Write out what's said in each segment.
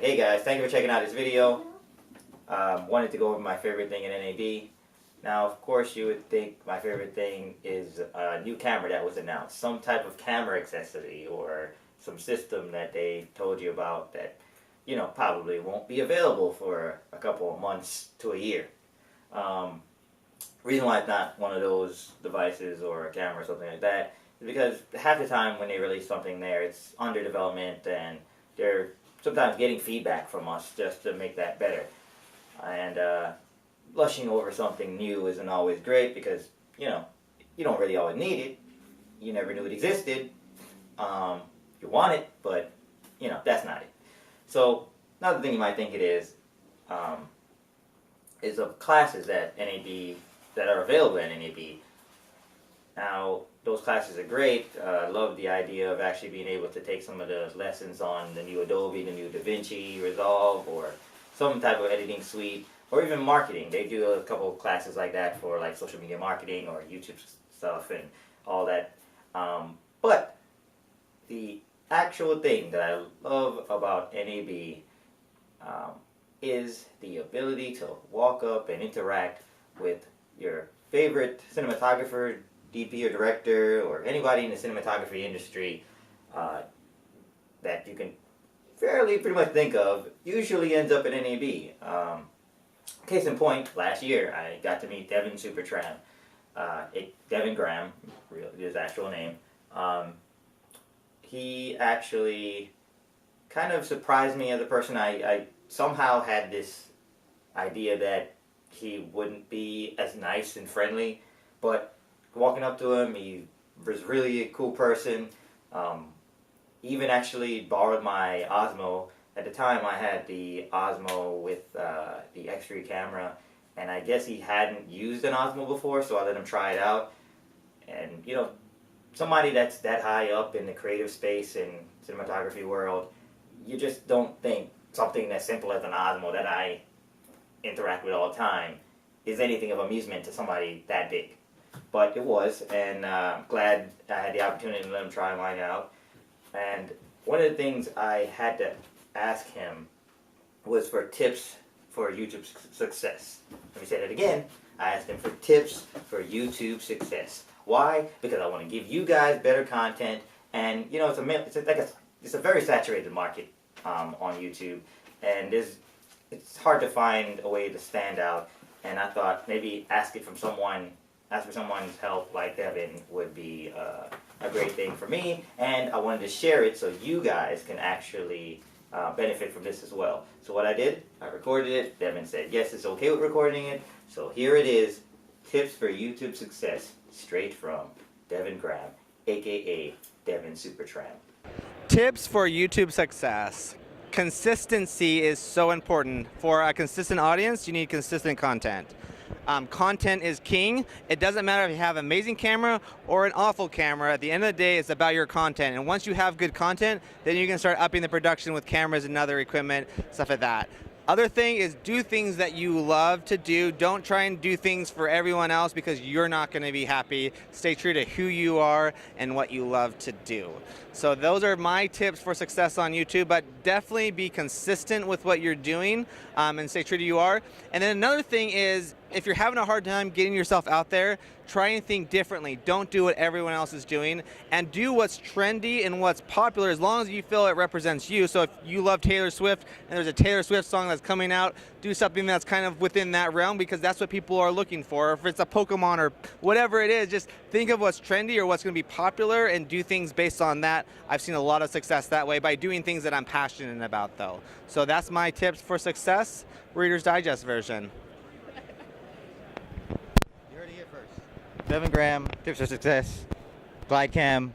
Hey guys, thank you for checking out this video. Wanted to go over my favorite thing in NAB. Now, of course, you would think my favorite thing is a new camera that was announced. Some type of camera accessory or some system that they told you about that, you know, probably won't be available for a couple of months to a year. Reason why it's not one of those devices or a camera or something like that is because half the time when they release something there, it's under development and they're sometimes getting feedback from us just to make that better. And blushing over something new isn't always great because, you know, you don't really always need it. You never knew it existed. You want it, but, you know, that's not it. So, another thing you might think it is of classes at NAB that are available at NAB. Now, those classes are great. I love the idea of actually being able to take some of the lessons on the new Adobe, the new DaVinci Resolve, or some type of editing suite, or even marketing. They do a couple of classes like that for like social media marketing or YouTube stuff and all that. But the actual thing that I love about NAB is the ability to walk up and interact with your favorite cinematographer, DP or director, or anybody in the cinematography industry that you can fairly pretty much think of, usually ends up at NAB. Case in point, last year I got to meet DevinSupertramp, Devin Graham, his actual name. He actually kind of surprised me as a person. I somehow had this idea that he wouldn't be as nice and friendly, but walking up to him, he was really a cool person. Even actually borrowed my Osmo. At the time I had the Osmo with the X3 camera, and I guess he hadn't used an Osmo before, so I let him try it out. And you know, somebody that's that high up in the creative space and cinematography world, you just don't think something as simple as an Osmo that I interact with all the time is anything of amusement to somebody that big. But it was, and glad I had the opportunity to let him try mine out. And one of the things I had to ask him was for tips for YouTube success. Let me say that again. I asked him for tips for YouTube success. Why? Because I want to give you guys better content, and you know, it's a very saturated market on YouTube, and it's hard to find a way to stand out. And I thought maybe ask for someone's help like Devin would be a great thing for me, and I wanted to share it so you guys can actually benefit from this as well. So what I did, I recorded it. Devin said yes, it's okay with recording it. So here it is, tips for YouTube success, straight from Devin Graham, aka DevinSupertramp. Tips for YouTube success. Consistency is so important. For a consistent audience, you need consistent content. Content is king. It doesn't matter if you have an amazing camera or an awful camera. At the end of the day, it's about your content. And once you have good content, then you can start upping the production with cameras and other equipment, stuff like that. Other thing is do things that you love to do. Don't try and do things for everyone else because you're not going to be happy. Stay true to who you are and what you love to do. So those are my tips for success on YouTube, but definitely be consistent with what you're doing and stay true to who you are. And then another thing is, if you're having a hard time getting yourself out there, try and think differently. Don't do what everyone else is doing, and do what's trendy and what's popular as long as you feel it represents you. So if you love Taylor Swift and there's a Taylor Swift song that's coming out, do something that's kind of within that realm because that's what people are looking for. If it's a Pokemon or whatever it is, just think of what's trendy or what's going to be popular and do things based on that. I've seen a lot of success that way by doing things that I'm passionate about though. So that's my tips for success, Reader's Digest version. Devin Graham, tips for success, glide cam.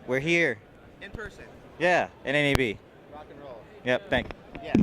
We're here. In person. Yeah, in NAB. Rock and roll. Yep, thank you. Yes.